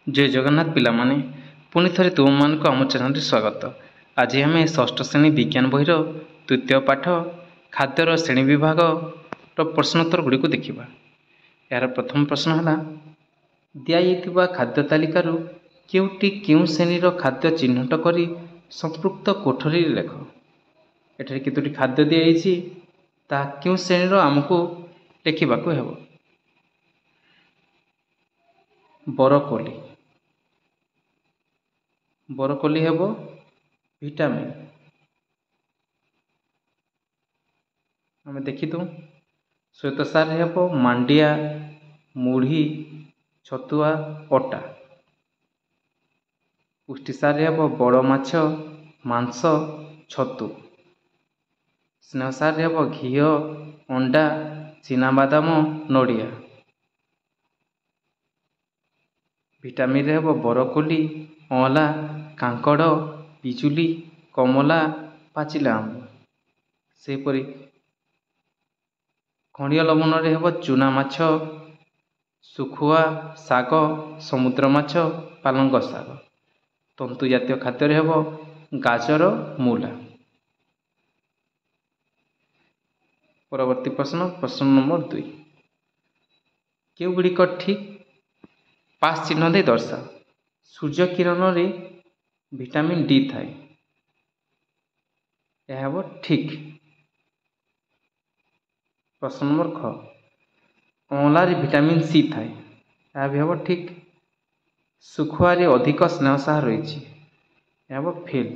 जय जगन्नाथ पिलामाने पुणी थे तुम मान आम चैनल स्वागत। आज आम षष्ठ श्रेणी विज्ञान बहिर तृतीय पाठ खाद्यर श्रेणी विभाग प्रश्नोत्तर गुड़ी को देखा। यार प्रथम प्रश्न है दिया खाद्य तालिकार केउटी केउ श्रेणी खाद्य चिन्हट कर संपृक्त कोठरी लेख। एठारे केतोटी खाद्य दिखाई केउ श्रेणी आमको लिखा हेब। बरकोली बरकोली हेब विटामिन आम देखिदु। श्वेतसार हेब मांडिया मुढ़ी छतुआ अटा। पुष्टिसार हेब बड़ माछ मांस छतु। स्नेहसार हेब घी अंडा चीनाबादाम नड़िया। विटामिन हेब बरकोली अँला कांकड़ पिजुली कमला पाचिला आंब। सेपरी खंडीय लवण हेब चूना माछ सुखुआ साग समुद्र माछ पालंग साग। तंतु जातीय खाद्य हेब गाजर मूला। परवर्ती प्रश्न प्रश्न नंबर 2 केउगुड़िक ठीक पास चिन्ह दे दर्शा। सूर्य किरण रे विटामिन डी थाए यह हेब ठीक। प्रश्न नंबर ख अँलार विटामिन सी थाए यह भी हेब ठीक। सुखुआर अधिक स्नेहसार रही हेब फेल।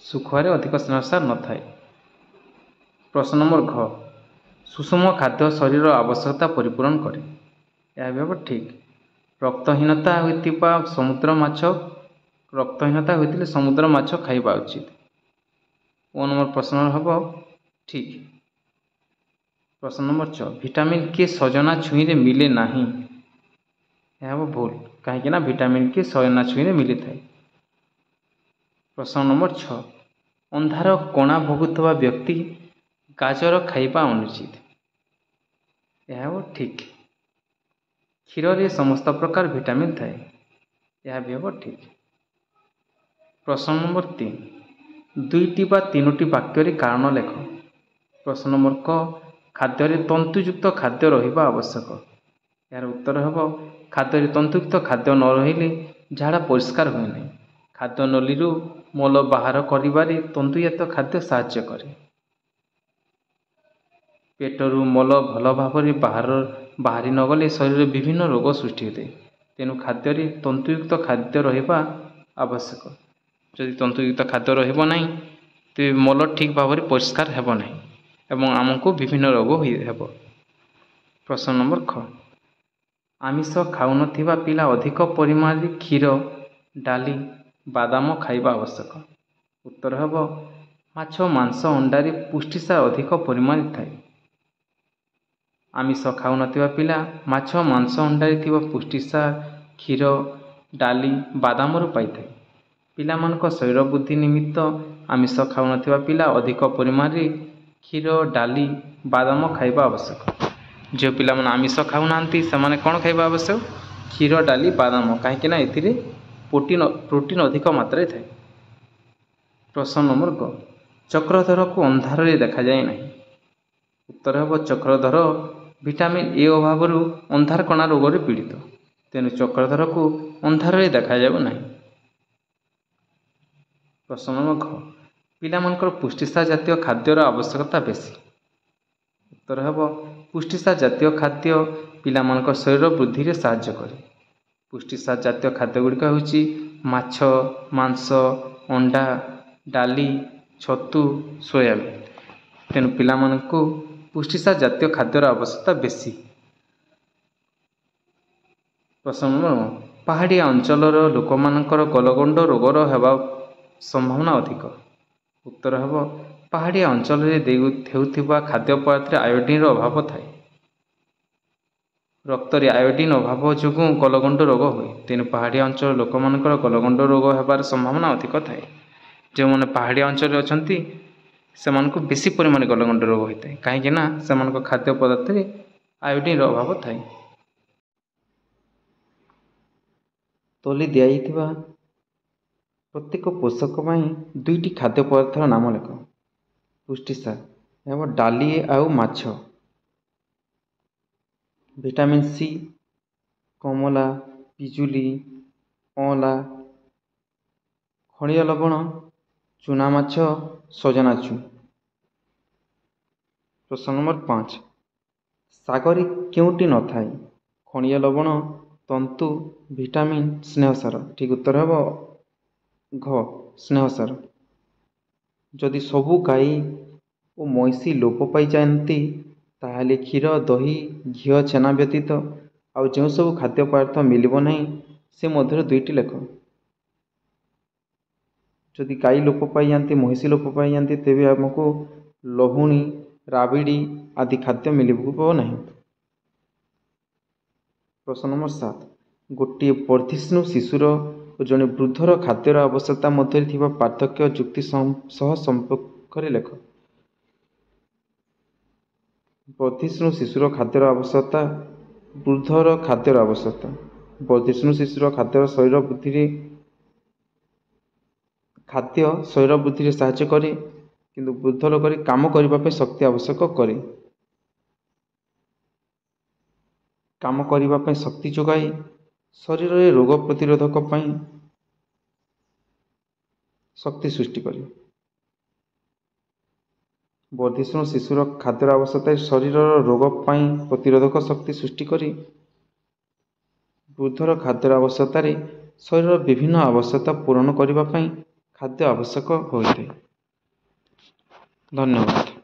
सुखुआर अधिक स्नेहसार न थाए। प्रश्न नंबर घ सुषम खाद्य शरीर आवश्यकता परिपूरण करे यह भी हेब ठीक। रक्तहीनता होइतिबा समुद्र माछ रक्तहीनता होइतिले समुद्र माछ खाइबा उचित। 1 नंबर प्रश्न हेब ठीक। प्रश्न नंबर 6 विटामिन के सजना छुई रे मिले नाही यह हेब भूल कहीं विटामिन के सजना छुई रे मिली थाए। प्रश्न नंबर 6 अंधार कणा भोगुवा व्यक्ति गाजर खाइबा अनुचित यह हेब ठीक। क्षीर रे समस्त प्रकार विटामिन थाए यह भी हेब ठीक। प्रश्न नंबर 3 दुईटी बा तीनोटी वाक्य कारण लेख। प्रश्न नंबर क खाद्य तंतुयुक्त खाद्य रहिबा आवश्यक। यार उत्तर हेब खाद्य तंतुयुक्त खाद्य न रहिले झाड़ा परिष्कार हुए नहीं। खाद्य नली मल बाहर करिबारे तंतुजात खाद्य साहाय्य करे। पेटरू मल भल भाव बाहरी न गले शरीर विभिन्न रोग सृष्टि होते। तेणु खाद्य तंतुयुक्त खाद्य रहिबा आवश्यक। जदि तंतुयुक्त खाद्य रहिबो नहीं तो मल ठीक भाव में परिष्कार हेब नहीं एवं आमको विभिन्न रोग हेब। प्रश्न नंबर ख आमिष खाऊन पिला अधिक परिमाण क्षीर डाली बादाम खाइबा आवश्यक। उत्तर हेब माछ मांस अंडारे पुष्टिसार अधिक परिमाण थाए। आमिष खाऊन पिला माछ मांस अंडारे थिबा पुष्टिसार क्षीर डाली बादाम पाई थाए। पिलामानक शरीर वृद्धि निमित्त आमिष खाऊन पिला अधिक परिमाण क्षीर डाली बादाम खाइबा आवश्यक। जो पिला मन आमिष खाऊना से कौन खाइबा आवश्यक क्षीर डाली बादाम कहीं ए प्रोटीन अधिक मात्रा थाए। प्रश्न नंबर ग चक्रधर को अंधार देखा जाए नहीं। उत्तर हेब चक्रधर विटामिन ए अभाव अंधार कणा रोग पीड़ित। तेणु चक्रधर को अंधार देखा जाए नहीं। प्रश्न नंबर घ पिलामानकर पुष्टिसार जातीय खाद्यर आवश्यकता बेसी। उत्तर हेब पुष्टिसार जातीय खाद्य पिलामानकर शरीर वृद्धि में साहाय्य करे। पुष्टिसार जातीय खाद्य गुड़िक होची माछ मांस अंडा डाली छतु सोयाबीन। तेणु पिलामानकु पुष्टिसार जातीय खाद्यर आवश्यकता बेसी। प्रश्न नंबर पहाड़िया अंचल लोकमानकर गलगंड रोगर हेबा संभावना अधिक। उत्तर हेब पहाड़िया अंचल हेउथिबा खाद्य पदार्थ आयोडीन अभाव थाए। रक्त रे आयोडीन अभाव जो गलगंड रोग हुए। तेणु पहाड़िया अंचल लोकमानकर गलगंड रोग हेबार संभावना अधिक थाए। जो मैंने पहाड़िया अंचल अच्छा से बेसी परिमाण गलगंड रोग होता है कहीं खाद्य पदार्थ आयोडीन अभाव थाए। ତଳେ ଦିଆଯାଇଥିବା ପ୍ରତ୍ୟେକ ପୋଷକ ପାଇଁ 2ଟି ଖାଦ୍ୟ ପଦାର୍ଥର ନାମ ଲେଖ। ପୁଷ୍ଟିସାର ହେବ ଡାଲି ଆଉ ମାଛ। ଭିଟାମିନ୍ ସି କମଳା, ପିଜୁଳି, ଅଁଳା। ଖଣିଜ ଲବଣ ଚୁନାମାଛ, ସଜନା ଛୁଇଁ। ପ୍ରଶ୍ନ ନମ୍ବର 5, ଶାଗରେ କେଉଁଟି ନଥାଏ? ଖଣିଜ ଲବଣ, ତନ୍ତୁ, ଭିଟାମିନ୍, ସ୍ନେହସାର। ଠିକ୍ ଉତ୍ତର ହେବ ଘ ସ୍ନେହସାର। ଯଦି ସବୁ ଗାଈ ଓ ମଇଁଷି ଲୋପ ପାଇଯାଆନ୍ତି ତାହେଲେ କ୍ଷୀର, ଦହି, ଘିଅ, ଛେନା ବ୍ୟତୀତ ଆଉ ଯେଉଁ ସବୁ ଖାଦ୍ୟ ପଦାର୍ଥ ମିଳିବ ନାହିଁ ସେ ମଧ୍ୟରୁ 2ଟି ଲେଖ। ଯଦି ଗାଈ ଲୋପ ପାଇଯାଆନ୍ତି, ମଇଁଷି ଲୋପ ପାଇଯାଆନ୍ତି ତେବେ ଆମକୁ ଲହୁଣୀ, ରାବିଡ଼ି ଆଦି ଖାଦ୍ୟ ମିଳିବ ନାହିଁ। ପ୍ରଶ୍ନ ନମ୍ବର 7, ଗୋଟିଏ ବର୍ଦ୍ଧିଷ୍ଣୁ ଶିଶୁର ଓ ଜଣେ ବୃଦ୍ଧର ଖାଦ୍ୟର ଆବଶ୍ୟକତା ମଧ୍ୟରେ ଥିବା ପାର୍ଥକ୍ୟ ଯୁକ୍ତି ସହ ସମ୍ପର୍କରେ ଲେଖ। ବର୍ଦ୍ଧିଷ୍ଣୁ ଶିଶୁର ଖାଦ୍ୟର ଆବଶ୍ୟକତା, ବୃଦ୍ଧର ଖାଦ୍ୟର ଆବଶ୍ୟକତା। ବର୍ଦ୍ଧିଷ୍ଣୁ ଶିଶୁର ଖାଦ୍ୟ ଶରୀର ବୃଦ୍ଧିରେ ସାହାଯ୍ୟ କରେ, କିନ୍ତୁ ବୃଦ୍ଧ ଲୋକରେ କାମ କରିବା ପାଇଁ ଶକ୍ତି ଆବଶ୍ୟକ କରେ। କାମ କରିବା ପାଇଁ ଶକ୍ତି ଯୋଗାଏ, ଶରୀରରେ ରୋଗ ପ୍ରତିରୋଧକ ପାଇଁ ଶକ୍ତି ସୃଷ୍ଟି କରେ। ବର୍ଦ୍ଧିଷ୍ଣୁ ଶିଶୁର ଖାଦ୍ୟର ଆବଶ୍ୟକତା ଶରୀରର ରୋଗ ପାଇଁ ପ୍ରତିରୋଧକ ଶକ୍ତି ସୃଷ୍ଟି କରି, ବୃଦ୍ଧର ଖାଦ୍ୟର ଆବଶ୍ୟକତାରେ ଶରୀରର ବିଭିନ୍ନ ଆବଶ୍ୟକତା ପୂରଣ କରିବା ପାଇଁ ଖାଦ୍ୟ ଆବଶ୍ୟକ ହୋଇଥାଏ। ଧନ୍ୟବାଦ।